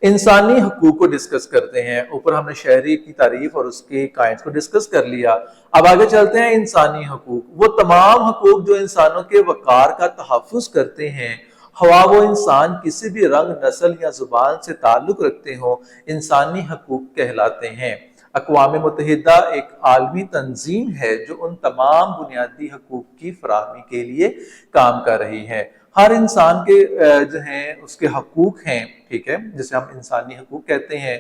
انسانی حقوق کو ڈسکس کرتے ہیں. اوپر ہم نے شہری کی تعریف اور اس کے کائنڈز کو ڈسکس کر لیا. اب آگے چلتے ہیں. انسانی حقوق وہ تمام حقوق جو انسانوں کے وقار کا تحفظ کرتے ہیں، خواہ وہ انسان کسی بھی رنگ، نسل یا زبان سے تعلق رکھتے ہوں، انسانی حقوق کہلاتے ہیں. اقوام متحدہ ایک عالمی تنظیم ہے جو ان تمام بنیادی حقوق کی فراہمی کے لیے کام کر رہی ہے. ہر انسان کے جو ہیں اس کے حقوق ہیں، ٹھیک ہے، جسے ہم انسانی حقوق کہتے ہیں.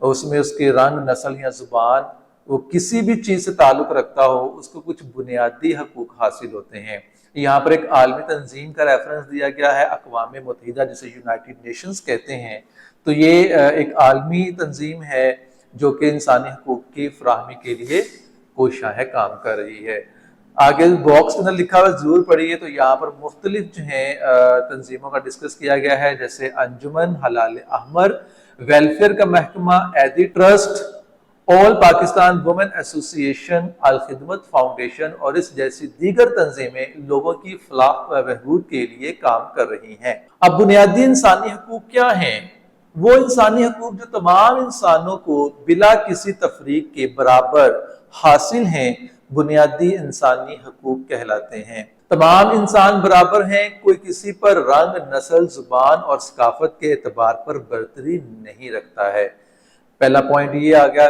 اس میں اس کے رنگ، نسل یا زبان، وہ کسی بھی چیز سے تعلق رکھتا ہو، اس کو کچھ بنیادی حقوق حاصل ہوتے ہیں. یہاں پر ایک عالمی تنظیم کا ریفرنس دیا گیا ہے، اقوام متحدہ، جسے یونائٹڈ نیشنز کہتے ہیں. تو یہ ایک عالمی تنظیم ہے جو کہ انسانی حقوق کی فراہمی کے لیے کوشاں ہے، کام کر رہی ہے. آگے باکس کے اندر لکھا ہوا ضرور پڑھیے. تو یہاں پر مختلف جو ہیں تنظیموں کا ڈسکس کیا گیا ہے، جیسے انجمن ہلال احمر، ویلفیئر کا محکمہ، ایدی ٹرسٹ، آل پاکستان وومن ایسوسی ایشن، الخدمت فاؤنڈیشن اور اس جیسی دیگر تنظیمیں لوگوں کی فلاح و بہبود کے لیے کام کر رہی ہیں. اب بنیادی انسانی حقوق کیا ہیں؟ وہ انسانی حقوق جو تمام انسانوں کو بلا کسی تفریق کے برابر حاصل ہیں، بنیادی انسانی حقوق کہلاتے ہیں. تمام انسان برابر ہیں، کوئی کسی پر رنگ، نسل، زبان اور ثقافت کے اعتبار پر برتری نہیں رکھتا ہے. پہلا پوائنٹ یہ آ گیا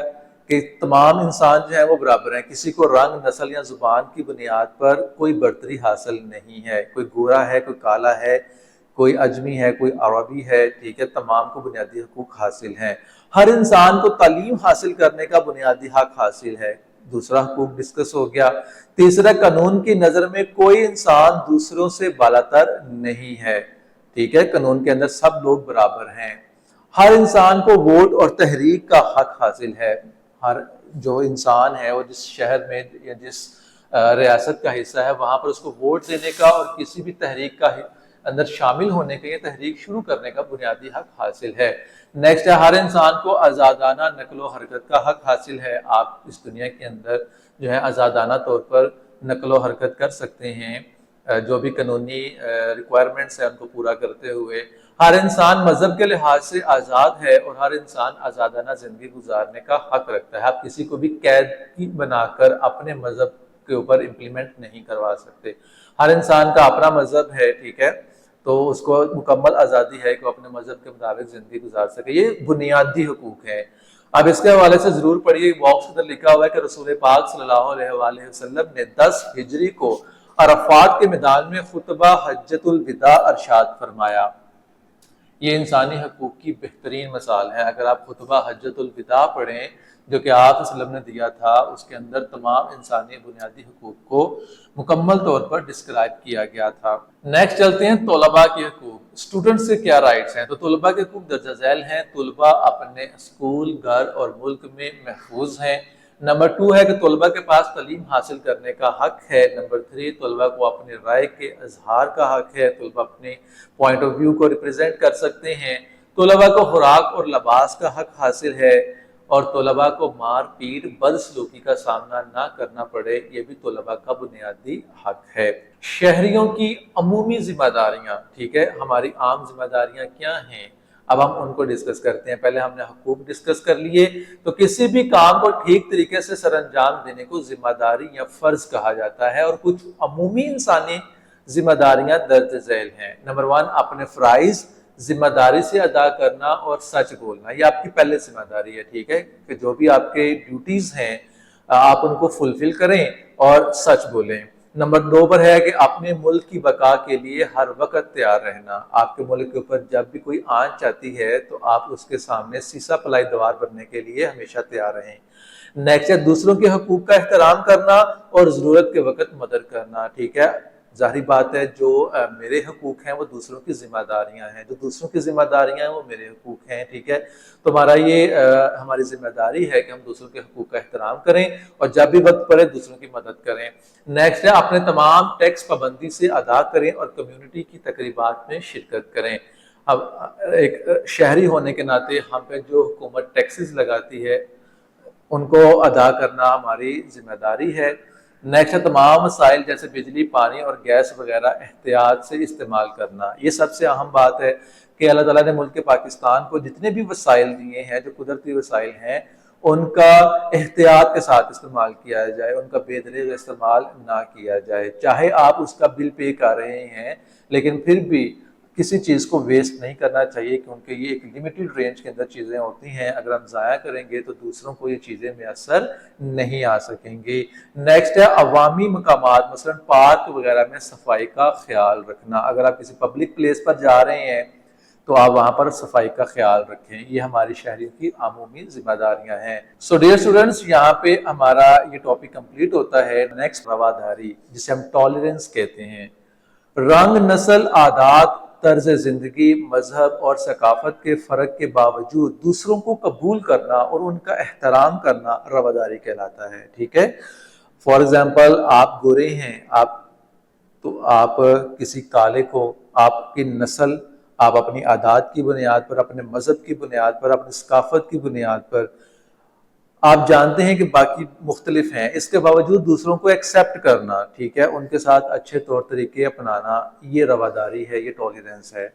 کہ تمام انسان جو ہیں وہ برابر ہیں، کسی کو رنگ، نسل یا زبان کی بنیاد پر کوئی برتری حاصل نہیں ہے. کوئی گورا ہے، کوئی کالا ہے، کوئی اجمی ہے، کوئی عربی ہے، ٹھیک ہے، تمام کو بنیادی حقوق حاصل ہیں. ہر انسان کو تعلیم حاصل کرنے کا بنیادی حق حاصل ہے. دوسرا حقوق ڈسکس ہو گیا. تیسرا، قانون کی نظر میں کوئی انسان دوسروں سے بالاتر نہیں ہے، ٹھیک ہے، قانون کے اندر سب لوگ برابر ہیں. ہر انسان کو ووٹ اور تحریک کا حق حاصل ہے. ہر جو انسان ہے وہ جس شہر میں یا جس ریاست کا حصہ ہے، وہاں پر اس کو ووٹ دینے کا اور کسی بھی تحریک کا اندر شامل ہونے کا یا تحریک شروع کرنے کا بنیادی حق حاصل ہے. نیکسٹ ہے، ہر انسان کو آزادانہ نقل و حرکت کا حق حاصل ہے. آپ اس دنیا کے اندر جو ہے آزادانہ طور پر نقل و حرکت کر سکتے ہیں، جو بھی قانونی ریکوائرمنٹس ہیں ان کو پورا کرتے ہوئے. ہر انسان مذہب کے لحاظ سے آزاد ہے اور ہر انسان آزادانہ زندگی گزارنے کا حق رکھتا ہے. آپ کسی کو بھی قید بنا کر اپنے مذہب کے اوپر امپلیمنٹ نہیں کروا سکتے. ہر انسان کا اپنا مذہب ہے، ٹھیک ہے، تو اس کو مکمل آزادی ہے کہ وہ اپنے مذہب کے مطابق زندگی گزار سکے. یہ بنیادی حقوق ہیں. اب اس کے حوالے سے ضرور پڑھیے. باکس کے اندر لکھا ہوا ہے کہ رسول پاک صلی اللہ علیہ وآلہ وسلم نے 10 ہجری کو عرفات کے میدان میں خطبہ حجۃ الوداع ارشاد فرمایا. یہ انسانی حقوق کی بہترین مثال ہے. اگر آپ خطبہ حجۃ الوداع پڑھیں جو کہ آپ صلی اللہ علیہ وسلم نے دیا تھا، اس کے اندر تمام انسانی بنیادی حقوق کو مکمل طور پر ڈسکرائب کیا گیا تھا. نیکسٹ چلتے ہیں طلباء کے حقوق. اسٹوڈنٹ سے کیا رائٹس ہیں؟ تو طلباء کے حقوق درجہ ذیل ہیں. طلباء اپنے اسکول، گھر اور ملک میں محفوظ ہیں. نمبر 2 ہے کہ طلباء کے پاس تعلیم حاصل کرنے کا حق ہے. نمبر 3، طلباء کو اپنے رائے کے اظہار کا حق ہے. طلباء اپنے پوائنٹ آف ویو کو ریپرزینٹ کر سکتے ہیں. طلباء کو خوراک اور لباس کا حق حاصل ہے، اور طلباء کو مار پیٹ، بدسلوکی کا سامنا نہ کرنا پڑے، یہ بھی طلباء کا بنیادی حق ہے. شہریوں کی عمومی ذمہ داریاں، ٹھیک ہے، ہماری عام ذمہ داریاں کیا ہیں؟ اب ہم ان کو ڈسکس کرتے ہیں. پہلے ہم نے حقوق ڈسکس کر لیے. تو کسی بھی کام کو ٹھیک طریقے سے سر انجام دینے کو ذمہ داری یا فرض کہا جاتا ہے، اور کچھ عمومی انسانی ذمہ داریاں درج ذیل ہیں. نمبر 1، اپنے فرائض ذمہ داری سے ادا کرنا اور سچ بولنا. یہ آپ کی پہلے ذمہ داری ہے، ٹھیک ہے، کہ جو بھی آپ کے ڈیوٹیز ہیں آپ ان کو فلفل کریں اور سچ بولیں. نمبر 2 پر ہے کہ اپنے ملک کی بقا کے لیے ہر وقت تیار رہنا. آپ کے ملک کے اوپر جب بھی کوئی آنچ آتی ہے تو آپ اس کے سامنے سیسا پلائی دیوار بننے کے لیے ہمیشہ تیار رہیں. نیکسٹ ہے دوسروں کے حقوق کا احترام کرنا اور ضرورت کے وقت مدد کرنا. ٹھیک ہے، ظاہری بات ہے جو میرے حقوق ہیں وہ دوسروں کی ذمہ داریاں ہیں، جو دوسروں کی ذمہ داریاں ہیں وہ میرے حقوق ہیں. ٹھیک ہے، تو ہمارا یہ ہماری ذمہ داری ہے کہ ہم دوسروں کے حقوق کا احترام کریں اور جب بھی وقت پڑے دوسروں کی مدد کریں. نیکسٹ ہے اپنے تمام ٹیکس پابندی سے ادا کریں اور کمیونٹی کی تقریبات میں شرکت کریں. اب ایک شہری ہونے کے ناطے ہم پہ جو حکومت ٹیکسز لگاتی ہے ان کو ادا کرنا ہماری ذمہ داری ہے. نیکسٹ ہے تمام وسائل جیسے بجلی، پانی اور گیس وغیرہ احتیاط سے استعمال کرنا۔ یہ سب سے اہم بات ہے کہ اللہ تعالیٰ نے ملک پاکستان کو جتنے بھی وسائل دیے ہیں، جو قدرتی وسائل ہیں، ان کا احتیاط کے ساتھ استعمال کیا جائے، ان کا بے دریغ استعمال نہ کیا جائے۔ چاہے آپ اس کا بل پے کر رہے ہیں، لیکن پھر بھی کسی چیز کو ویسٹ نہیں کرنا چاہیے، کیونکہ یہ ایک لمیٹڈ رینج کے اندر چیزیں ہوتی ہیں۔ اگر ہم ضائع کریں گے تو دوسروں کو یہ چیزیں میسر نہیں آ سکیں گی۔ نیکسٹ ہے عوامی مقامات مثلا پارک وغیرہ میں صفائی کا خیال رکھنا۔ اگر آپ کسی پبلک پلیس پر جا رہے ہیں تو آپ وہاں پر صفائی کا خیال رکھیں، یہ ہماری شہریوں کی عمومی ذمہ داریاں ہیں۔ سو ڈیئر اسٹوڈنٹس، یہاں پہ ہمارا یہ ٹاپک کمپلیٹ ہوتا ہے۔ نیکسٹ رواداری، جسے ہم ٹالرنس کہتے ہیں۔ رنگ، نسل، عادات، طرز زندگی، مذہب اور ثقافت کے فرق کے باوجود دوسروں کو قبول کرنا اور ان کا احترام کرنا رواداری کہلاتا ہے، ٹھیک ہے؟ فار ایگزامپل، آپ گورے ہیں، آپ کسی کالے کو، آپ کی نسل، آپ اپنی عادات کی بنیاد پر، اپنے مذہب کی بنیاد پر، اپنی ثقافت کی بنیاد پر آپ جانتے ہیں کہ باقی مختلف ہیں، اس کے باوجود دوسروں کو ایکسیپٹ کرنا، ٹھیک ہے، ان کے ساتھ اچھے طور طریقے اپنانا، یہ رواداری ہے، یہ ٹالرنس ہے۔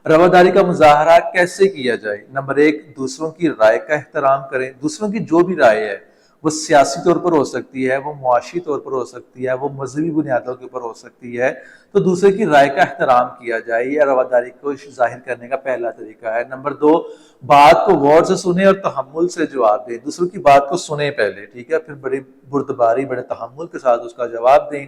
رواداری کا مظاہرہ کیسے کیا جائے؟ نمبر 1، دوسروں کی رائے کا احترام کریں۔ دوسروں کی جو بھی رائے ہے، وہ سیاسی طور پر ہو سکتی ہے، وہ معاشی طور پر ہو سکتی ہے، وہ مذہبی بنیادوں کے اوپر ہو سکتی ہے، تو دوسرے کی رائے کا احترام کیا جائے، یہ رواداری کو ظاہر کرنے کا پہلا طریقہ ہے۔ نمبر 2، بات کو غور سے سنیں اور تحمل سے جواب دیں۔ دوسروں کی بات کو سنیں پہلے، ٹھیک ہے، پھر بڑی بردباری، بڑے تحمل کے ساتھ اس کا جواب دیں۔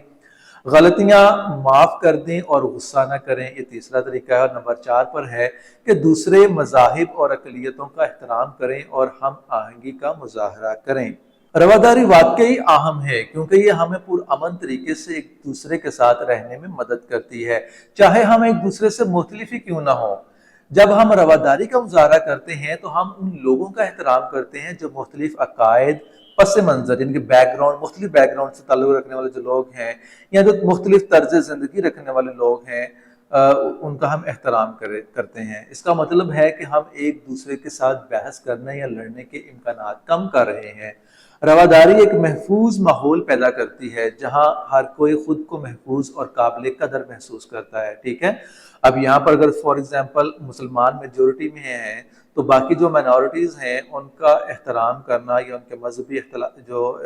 غلطیاں معاف کر دیں اور غصہ نہ کریں، یہ تیسرا طریقہ ہے۔ اور نمبر 4 پر ہے کہ دوسرے مذاہب اور اقلیتوں کا احترام کریں اور ہم آہنگی کا مظاہرہ کریں۔ رواداری واقعی اہم ہے، کیونکہ یہ ہمیں پرامن طریقے سے ایک دوسرے کے ساتھ رہنے میں مدد کرتی ہے، چاہے ہم ایک دوسرے سے مختلف ہی کیوں نہ ہوں۔ جب ہم رواداری کا مظاہرہ کرتے ہیں تو ہم ان لوگوں کا احترام کرتے ہیں جو مختلف عقائد، پس منظر، ان کے بیک گراؤنڈ، مختلف بیک گراؤنڈ سے تعلق رکھنے والے جو لوگ ہیں، یا جو مختلف طرز زندگی رکھنے والے لوگ ہیں، ان کا ہم احترام کرتے ہیں۔ اس کا مطلب ہے کہ ہم ایک دوسرے کے ساتھ بحث کرنے یا لڑنے کے امکانات کم کر رہے ہیں۔ رواداری ایک محفوظ ماحول پیدا کرتی ہے جہاں ہر کوئی خود کو محفوظ اور قابل قدر محسوس کرتا ہے، ٹھیک ہے؟ اب یہاں پر اگر فار ایگزامپل مسلمان میجورٹی میں ہیں تو باقی جو مائنورٹیز ہیں ان کا احترام کرنا یا ان کے مذہبی جو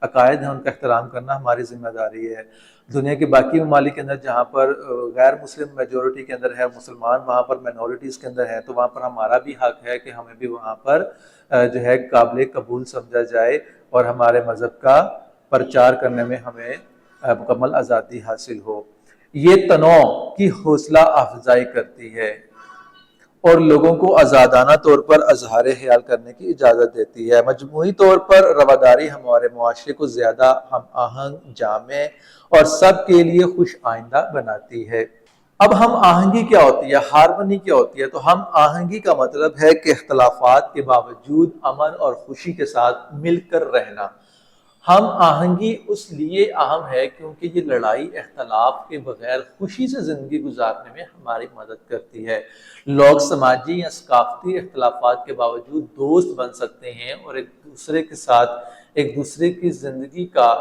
عقائد ہیں ان کا احترام کرنا ہماری ذمہ داری ہے۔ دنیا کے باقی ممالک کے اندر جہاں پر غیر مسلم میجورٹی کے اندر ہے، مسلمان وہاں پر مائنورٹیز کے اندر ہے، تو وہاں پر ہمارا بھی حق ہے کہ ہمیں بھی وہاں پر جو ہے قابل قبول سمجھا جائے اور ہمارے مذہب کا پرچار کرنے میں ہمیں مکمل آزادی حاصل ہو۔ یہ تنوع کی حوصلہ افزائی کرتی ہے اور لوگوں کو آزادانہ طور پر اظہار خیال کرنے کی اجازت دیتی ہے۔ مجموعی طور پر رواداری ہمارے معاشرے کو زیادہ ہم آہنگ، جامع اور سب کے لیے خوش آئندہ بناتی ہے۔ اب ہم آہنگی کیا ہوتی ہے، ہارمونی کیا ہوتی ہے؟ تو ہم آہنگی کا مطلب ہے کہ اختلافات کے باوجود امن اور خوشی کے ساتھ مل کر رہنا۔ ہم آہنگی اس لیے اہم ہے کیونکہ یہ لڑائی اختلاف کے بغیر خوشی سے زندگی گزارنے میں ہماری مدد کرتی ہے۔ لوگ سماجی یا ثقافتی اختلافات کے باوجود دوست بن سکتے ہیں اور ایک دوسرے کے ساتھ ایک دوسرے کی زندگی کا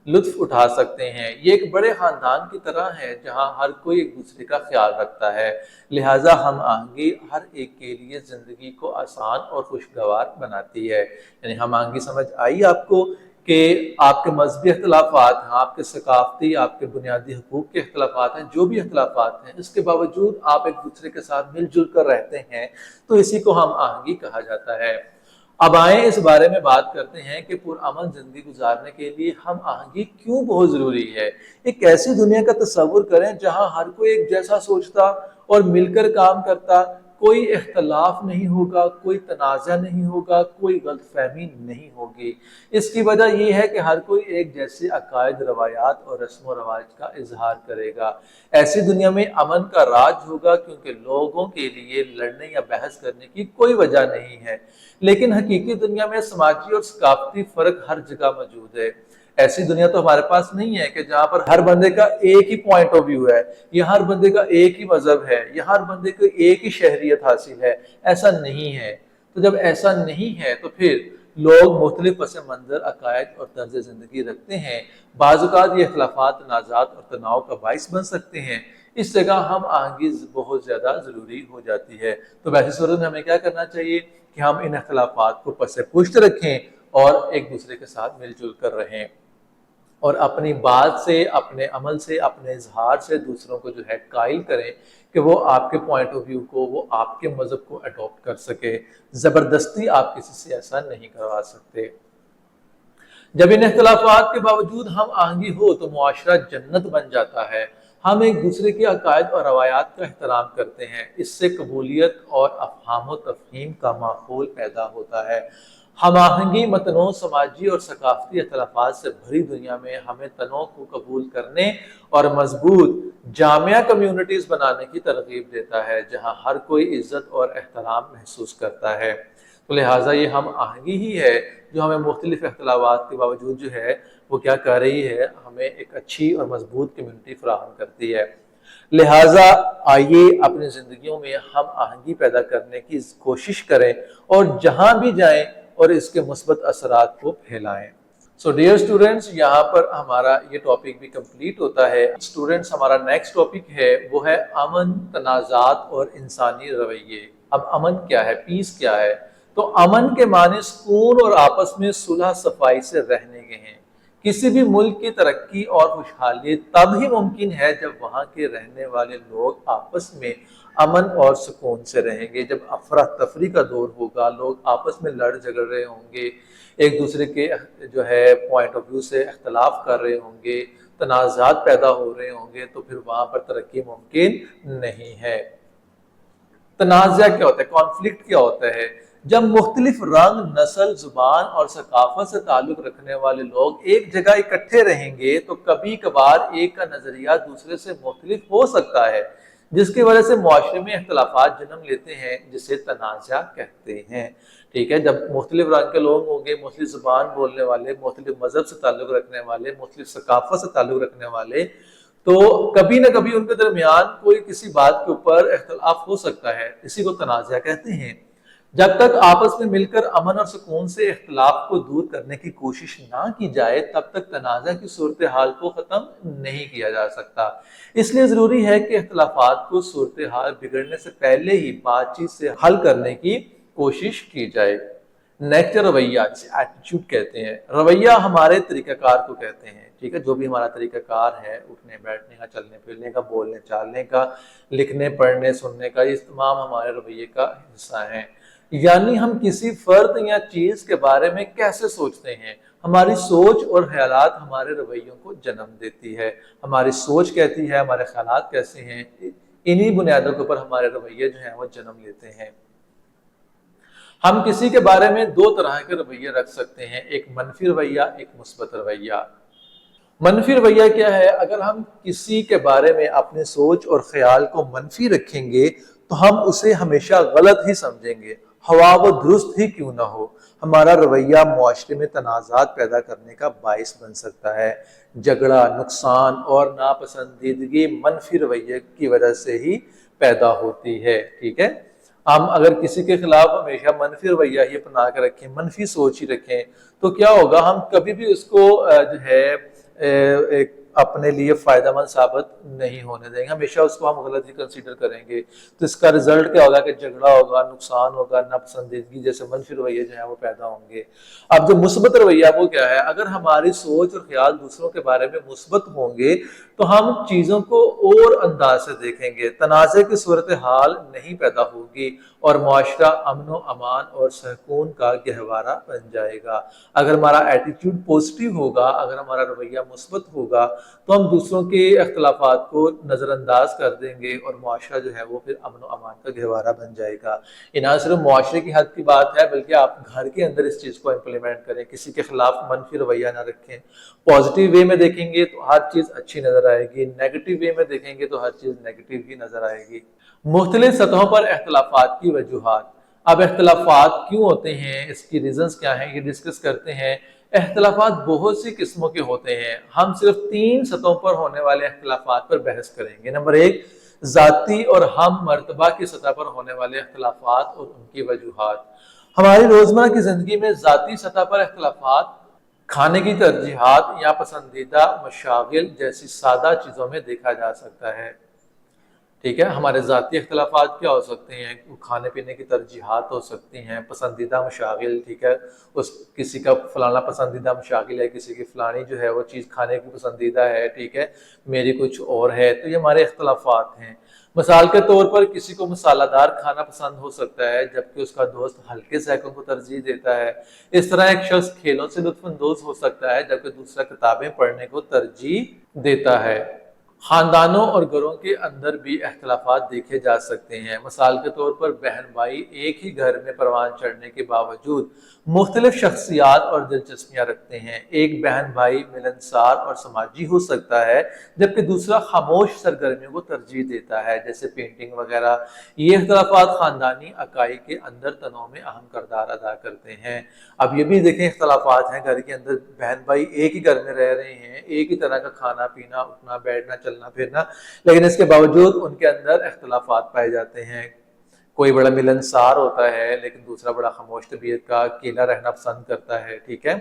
لطف اٹھا سکتے ہیں۔ یہ ایک بڑے خاندان کی طرح ہے جہاں ہر کوئی ایک دوسرے کا خیال رکھتا ہے، لہٰذا ہم آہنگی ہر ایک کے لیے زندگی کو آسان اور خوشگوار بناتی ہے۔ یعنی ہم آہنگی سمجھ آئی آپ کو کہ آپ کے مذہبی اختلافات ہیں، آپ کے ثقافتی، آپ کے بنیادی حقوق کے اختلافات ہیں، جو بھی اختلافات ہیں، اس کے باوجود آپ ایک دوسرے کے ساتھ مل جل کر رہتے ہیں، تو اسی کو ہم آہنگی کہا جاتا ہے۔ اب آئیں اس بارے میں بات کرتے ہیں کہ پرامن زندگی گزارنے کے لیے ہم آہنگی کیوں بہت ضروری ہے۔ ایک ایسی دنیا کا تصور کریں جہاں ہر کوئی ایک جیسا سوچتا اور مل کر کام کرتا، کوئی اختلاف نہیں ہوگا، کوئی تنازع نہیں ہوگا، کوئی غلط فہمی نہیں ہوگی۔ اس کی وجہ یہ ہے کہ ہر کوئی ایک جیسے عقائد، روایات اور رسم و رواج کا اظہار کرے گا۔ ایسی دنیا میں امن کا راج ہوگا کیونکہ لوگوں کے لیے لڑنے یا بحث کرنے کی کوئی وجہ نہیں ہے۔ لیکن حقیقی دنیا میں سماجی اور ثقافتی فرق ہر جگہ موجود ہے۔ ایسی دنیا تو ہمارے پاس نہیں ہے کہ جہاں پر ہر بندے کا ایک ہی پوائنٹ آف ویو ہے، یا ہر بندے کا ایک ہی مذہب ہے، یا ہر بندے کو ایک ہی شہریت حاصل ہے۔ ایسا نہیں ہے۔ تو جب ایسا نہیں ہے تو پھر لوگ مختلف پس منظر، عقائد اور طرز زندگی رکھتے ہیں۔ بعض اوقات یہ اختلافات تنازعات اور تناؤ کا باعث بن سکتے ہیں۔ اس جگہ ہم آہنگی بہت زیادہ ضروری ہو جاتی ہے۔ تو ویسی صورت میں ہمیں کیا کرنا چاہیے کہ ہم ان اختلافات کو پس پشت رکھیں اور ایک دوسرے کے ساتھ مل جل کر رہیں، اور اپنی بات سے، اپنے عمل سے، اپنے اظہار سے دوسروں کو جو ہے قائل کریں کہ وہ آپ کے پوائنٹ آف ویو کو، وہ آپ کے مذہب کو اڈاپٹ کر سکے۔ زبردستی آپ کسی سے ایسا نہیں کروا سکتے۔ جب ان اختلافات کے باوجود ہم آہنگی ہو تو معاشرہ جنت بن جاتا ہے۔ ہم ایک دوسرے کے عقائد اور روایات کا احترام کرتے ہیں، اس سے قبولیت اور افہام و تفہیم کا ماحول پیدا ہوتا ہے۔ ہم آہنگی، متنوع سماجی اور ثقافتی اختلافات سے بھری دنیا میں ہمیں تنوع کو قبول کرنے اور مضبوط جامعہ کمیونٹیز بنانے کی ترغیب دیتا ہے، جہاں ہر کوئی عزت اور احترام محسوس کرتا ہے۔ تو لہٰذا یہ ہم آہنگی ہی ہے جو ہمیں مختلف اختلافات کے باوجود جو ہے وہ کیا کر رہی ہے، ہمیں ایک اچھی اور مضبوط کمیونٹی فراہم کرتی ہے۔ لہٰذا آئیے اپنی زندگیوں میں ہم آہنگی پیدا کرنے کی کوشش کریں اور جہاں بھی جائیں اور اس کے مثبت اثرات کو پھیلائیں۔ سو ڈیئر اسٹوڈنٹس، یہاں پر ہمارا یہ ٹاپک بھی کمپلیٹ ہوتا ہے۔ اسٹوڈنٹس، ہمارا نیکسٹ ٹاپک ہے وہ ہے امن، تنازعات اور انسانی رویے۔ اب امن کیا ہے، پیس کیا ہے؟ تو امن کے معنی سکون اور آپس میں صلح صفائی سے رہنے کے ہیں۔ کسی بھی ملک کی ترقی اور خوشحالی تب ہی ممکن ہے جب وہاں کے رہنے والے لوگ آپس میں امن اور سکون سے رہیں گے۔ جب افراتفری کا دور ہوگا، لوگ آپس میں لڑ جھگڑ رہے ہوں گے، ایک دوسرے کے جو ہے پوائنٹ آف ویو سے اختلاف کر رہے ہوں گے، تنازعات پیدا ہو رہے ہوں گے، تو پھر وہاں پر ترقی ممکن نہیں ہے۔ تنازع کیا ہوتا ہے، کانفلکٹ کیا ہوتا ہے؟ جب مختلف رنگ، نسل، زبان اور ثقافت سے تعلق رکھنے والے لوگ ایک جگہ اکٹھے رہیں گے تو کبھی کبھار ایک کا نظریہ دوسرے سے مختلف ہو سکتا ہے، جس کی وجہ سے معاشرے میں اختلافات جنم لیتے ہیں، جسے تنازع کہتے ہیں۔ ٹھیک ہے، جب مختلف رنگ کے لوگ ہوں گے، مختلف زبان بولنے والے، مختلف مذہب سے تعلق رکھنے والے، مختلف ثقافت سے تعلق رکھنے والے، تو کبھی نہ کبھی ان کے درمیان کوئی کسی بات کے اوپر اختلاف ہو سکتا ہے، اسی کو تنازع کہتے ہیں۔ جب تک آپس میں مل کر امن اور سکون سے اختلاف کو دور کرنے کی کوشش نہ کی جائے، تب تک تنازع کی صورتحال کو ختم نہیں کیا جا سکتا۔ اس لیے ضروری ہے کہ اختلافات کو صورتحال بگڑنے سے پہلے ہی بات چیت سے حل کرنے کی کوشش کی جائے۔ نیکسٹ رویہ، جسے ایٹیٹیوڈ کہتے ہیں۔ رویہ ہمارے طریقہ کار کو کہتے ہیں، ٹھیک ہے، جو بھی ہمارا طریقہ کار ہے، اٹھنے بیٹھنے کا، چلنے پھرنے کا، بولنے چالنے کا، لکھنے پڑھنے سننے کا، یہ تمام ہمارے رویے کا حصہ ہیں۔ یعنی ہم کسی فرد یا چیز کے بارے میں کیسے سوچتے ہیں، ہماری سوچ اور خیالات ہمارے رویوں کو جنم دیتی ہے۔ ہماری سوچ کہتی ہے ہمارے خیالات کیسے ہیں، انہی بنیادوں کے اوپر ہمارے رویے جو ہیں وہ جنم لیتے ہیں۔ ہم کسی کے بارے میں دو طرح کے رویے رکھ سکتے ہیں، ایک منفی رویہ، ایک مثبت رویہ۔ منفی رویہ کیا ہے؟ اگر ہم کسی کے بارے میں اپنی سوچ اور خیال کو منفی رکھیں گے تو ہم اسے ہمیشہ غلط ہی سمجھیں گے، خواہ وہ درست ہی کیوں نہ ہو۔ ہمارا رویہ معاشرے میں تنازعات پیدا کرنے کا باعث بن سکتا ہے۔ جھگڑا، نقصان اور ناپسندیدگی منفی رویے کی وجہ سے ہی پیدا ہوتی ہے۔ ٹھیک ہے، ہم اگر کسی کے خلاف ہمیشہ منفی رویہ ہی اپنا کے رکھیں، منفی سوچ ہی رکھیں، تو کیا ہوگا، ہم کبھی بھی اس کو جو ہے ایک اپنے لیے فائدہ مند ثابت نہیں ہونے دیں گے، ہمیشہ اس کو ہم غلط ہی کنسیڈر کریں گے۔ تو اس کا رزلٹ کیا ہوگا کہ جھگڑا ہوگا، نقصان ہوگا، ناپسندیدگی جیسے منفی رویے جو ہیں وہ پیدا ہوں گے۔ اب جو مثبت رویہ وہ کیا ہے؟ اگر ہماری سوچ اور خیال دوسروں کے بارے میں مثبت ہوں گے تو ہم چیزوں کو اور انداز سے دیکھیں گے، تنازع کی صورتحال نہیں پیدا ہوگی اور معاشرہ امن و امان اور سکون کا گہوارہ بن جائے گا۔ اگر ہمارا ایٹیٹیوڈ پازیٹیو ہوگا، اگر ہمارا رویہ مثبت ہوگا تو ہم دوسروں کے اختلافات کو نظر انداز کر دیں گے اور معاشرہ جو ہے وہ پھر امن و امان کا گہوارہ بن جائے گا۔ یہ نہ صرف معاشرے کی حد کی بات ہے بلکہ آپ گھر کے اندر اس چیز کو امپلیمنٹ کریں، کسی کے خلاف منفی رویہ نہ رکھیں۔ پازیٹیو وے میں دیکھیں گے تو ہر چیز اچھی نظر آئے گی، نیگیٹو وے میں دیکھیں گے تو ہر چیز نیگیٹو ہی نظر آئے گی۔ مختلف سطحوں پر اختلافات کی وجوہات۔ اب اختلافات کیوں ہوتے ہیں، اس کی ریزنز کیا ہیں، یہ ڈسکس کرتے ہیں۔ اختلافات بہت سی قسموں کے ہوتے ہیں، ہم صرف 3 سطحوں پر ہونے والے اختلافات پر بحث کریں گے۔ نمبر 1، ذاتی اور ہم مرتبہ کی سطح پر ہونے والے اختلافات اور ان کی وجوہات۔ ہماری روزمرہ کی زندگی میں ذاتی سطح پر اختلافات کھانے کی ترجیحات یا پسندیدہ مشاغل جیسی سادہ چیزوں میں دیکھا جا سکتا ہے۔ ٹھیک ہے، ہمارے ذاتی اختلافات کیا ہو سکتے ہیں؟ کھانے پینے کی ترجیحات ہو سکتی ہیں، پسندیدہ مشاغل، ٹھیک ہے، کسی کا فلانا پسندیدہ مشاغل ہے، کسی کی فلانی جو ہے وہ چیز کھانے کی پسندیدہ ہے، ٹھیک ہے، میری کچھ اور ہے، تو یہ ہمارے اختلافات ہیں۔ مثال کے طور پر کسی کو مسالہ دار کھانا پسند ہو سکتا ہے جبکہ اس کا دوست ہلکے ذائقوں کو ترجیح دیتا ہے۔ اس طرح ایک شخص کھیلوں سے لطف اندوز ہو سکتا ہے جبکہ دوسرا کتابیں پڑھنے کو ترجیح دیتا ہے۔ خاندانوں اور گھروں کے اندر بھی اختلافات دیکھے جا سکتے ہیں۔ مثال کے طور پر بہن بھائی ایک ہی گھر میں پروان چڑھنے کے باوجود مختلف شخصیات اور دلچسپیاں رکھتے ہیں۔ ایک بہن بھائی ملنسار اور سماجی ہو سکتا ہے جبکہ دوسرا خاموش سرگرمیوں کو ترجیح دیتا ہے، جیسے پینٹنگ وغیرہ۔ یہ اختلافات خاندانی اکائی کے اندر تنوع میں اہم کردار ادا کرتے ہیں۔ اب یہ بھی دیکھیں اختلافات ہیں، گھر کے اندر بہن بھائی ایک ہی گھر میں رہ رہے ہیں، ایک ہی طرح کا کھانا پینا، اٹھنا بیٹھنا چلنا پھرنا، لیکن اس کے باوجود ان کے اندر اختلافات پائے جاتے ہیں۔ کوئی بڑا ملنسار ہوتا ہے لیکن دوسرا بڑا خاموش طبیعت کا، اکیلا رہنا پسند کرتا ہے، ٹھیک ہے۔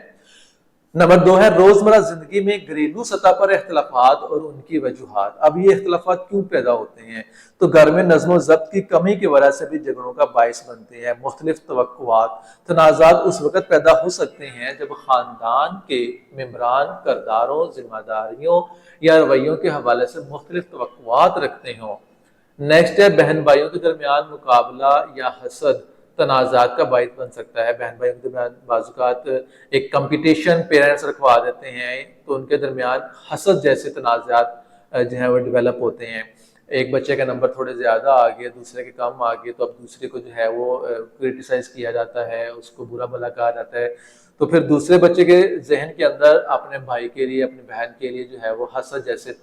نمبر 2 ہے روزمرہ زندگی میں گھریلو سطح پر اختلافات اور ان کی وجوہات۔ اب یہ اختلافات کیوں پیدا ہوتے ہیں؟ تو گھر میں نظم و ضبط کی کمی کی وجہ سے بھی جھگڑوں کا باعث بنتے ہیں۔ مختلف توقعات، تنازعات اس وقت پیدا ہو سکتے ہیں جب خاندان کے ممبران کرداروں، ذمہ داریوں یا رویوں کے حوالے سے مختلف توقعات رکھتے ہوں۔ نیکسٹ ہے بہن بھائیوں کے درمیان مقابلہ یا حسد تنازعات کا باعث بن سکتا ہے۔ بہن بھائیوں کے درمیان بعض اوقات ایک کمپٹیشن پیرنٹس رکھوا دیتے ہیں تو ان کے درمیان حسد جیسے تنازعات جو ہیں وہ ڈیولپ ہوتے ہیں۔ ایک بچے کا نمبر تھوڑے زیادہ آ گئے، دوسرے کے کم آ گئے، تو اب دوسرے کو جو ہے وہ کرٹیسائز کیا جاتا ہے، اس کو برا بھلا کہا جاتا ہے، تو پھر دوسرے بچے کے ذہن کے اندر اپنے بھائی کے لیے، اپنی بہن کے لیے جو ہے وہ حسد جیسے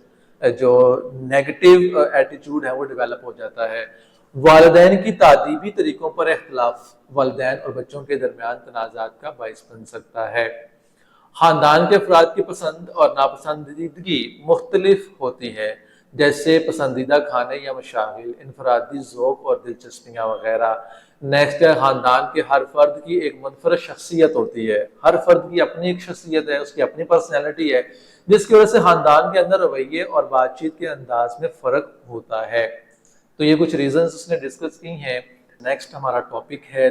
جو نیگیٹو ایٹیٹیوڈ ہے وہ ڈیولپ ہو جاتا ہے۔ والدین کی تعدیبی طریقوں پر اختلاف والدین اور بچوں کے درمیان تنازعات کا باعث بن سکتا ہے۔ خاندان کے افراد کی پسند اور ناپسندیدگی مختلف ہوتی ہے، جیسے پسندیدہ کھانے یا مشاغل، انفرادی ذوق اور دلچسپیاں وغیرہ۔ نیکسٹ ہے خاندان کے ہر فرد کی ایک منفرد شخصیت ہوتی ہے۔ ہر فرد کی اپنی ایک شخصیت ہے، اس کی اپنی پرسنالٹی ہے، جس کی وجہ سے خاندان کے اندر رویے اور بات چیت کے انداز میں فرق ہوتا ہے۔ تو یہ کچھ ریزنز اس نے ڈسکس کی ہیں۔ نیکسٹ ہمارا ٹاپک ہے